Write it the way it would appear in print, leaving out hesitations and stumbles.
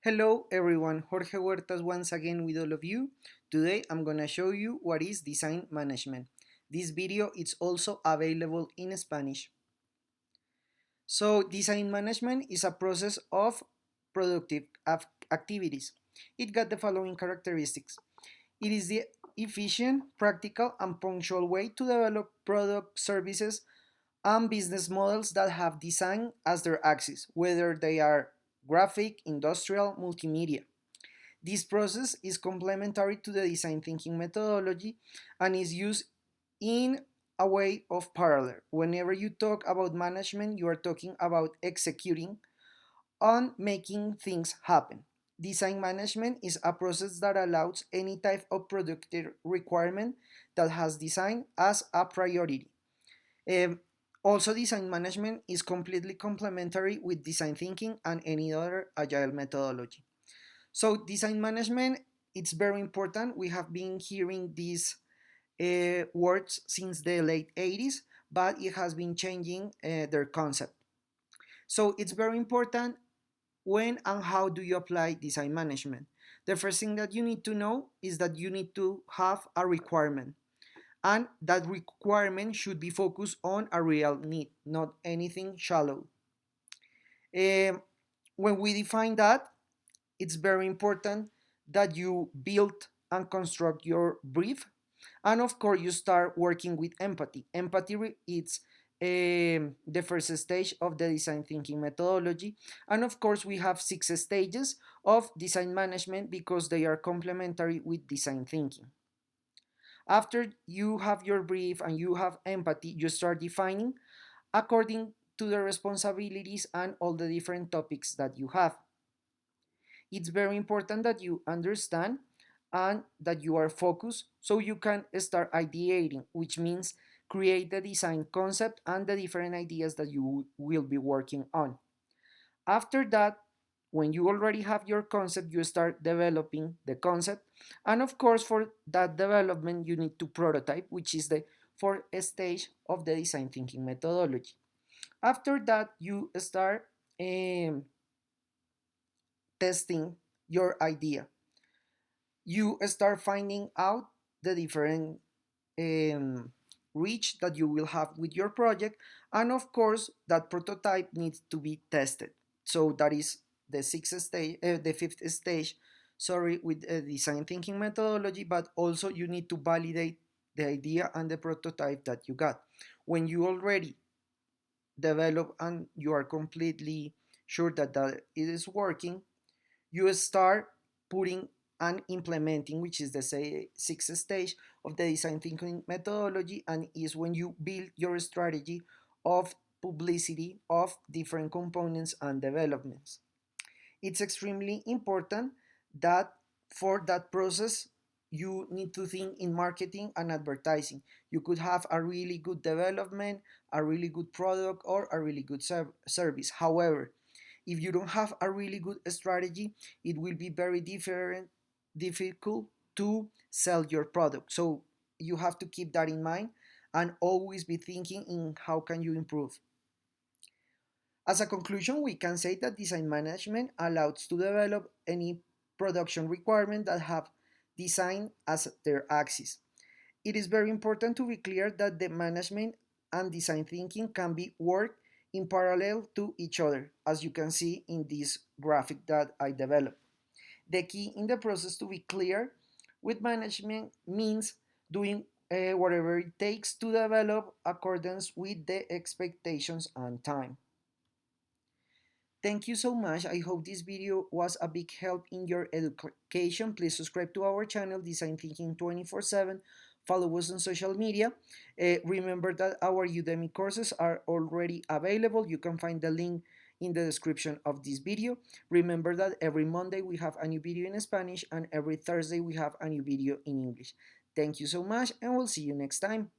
Hello everyone, Jorge Huertas once again with all of you. Today I'm gonna show you what is design management. This video is also available in Spanish. So design management is a process of productive activities. It got the following characteristics. It is the efficient, practical, and punctual way to develop product services and business models that have design as their axis, whether they are graphic, industrial, multimedia. This process is complementary to the design thinking methodology and is used in a way of parallel. Whenever you talk about management, you are talking about executing on making things happen. Design management is a process that allows any type of productive requirement that has design as a priority. Um, Also, design management is completely complementary with design thinking and any other agile methodology. So design management, it's very important. We have been hearing these words since the late 80s, but it has been changing their concept. So it's very important when and how do you apply design management. The first thing that you need to know is that you need to have a requirement, and that requirement should be focused on a real need, not anything shallow. Um, when we define that, it's very important that you build and construct your brief, and of course you start working with empathy. It's the first stage of the design thinking methodology, and of course we have 6 stages of design management because they are complementary with design thinking. After you have your brief and you have empathy, you start defining according to the responsibilities and all the different topics that you have. It's very important that you understand and that you are focused so you can start ideating, which means create the design concept and the different ideas that you will be working on. After that, when you already have your concept, you start developing the concept. And of course, for that development, you need to prototype, which is the fourth stage of the design thinking methodology. After that, you start testing your idea. You start finding out the different um, reach that you will have with your project, and of course that prototype needs to be tested. So that is the fifth stage, sorry, with design thinking methodology. But also you need to validate the idea and the prototype that you got. When you already develop and you are completely sure that it is working, you start putting and implementing, which is the sixth stage of the design thinking methodology, and is when you build your strategy of publicity of different components and developments. It's extremely important that for that process you need to think in marketing and advertising. You could have a really good development, a really good product, or a really good service. However, if you don't have a really good strategy, it will be very difficult to sell your product. So you have to keep that in mind and always be thinking in how can you improve. As a conclusion, we can say that design management allows to develop any production requirement that have design as their axis. It is very important to be clear that the management and design thinking can be worked in parallel to each other, as you can see in this graphic that I developed. The key in the process to be clear with management means doing whatever it takes to develop accordance with the expectations and time. Thank you so much. I hope this video was a big help in your education. Please subscribe to our channel, Design Thinking 24/7. Follow us on social media. Remember that our Udemy courses are already available. You can find the link in the description of this video. Remember that every Monday we have a new video in Spanish and every Thursday we have a new video in English. Thank you so much and we'll see you next time.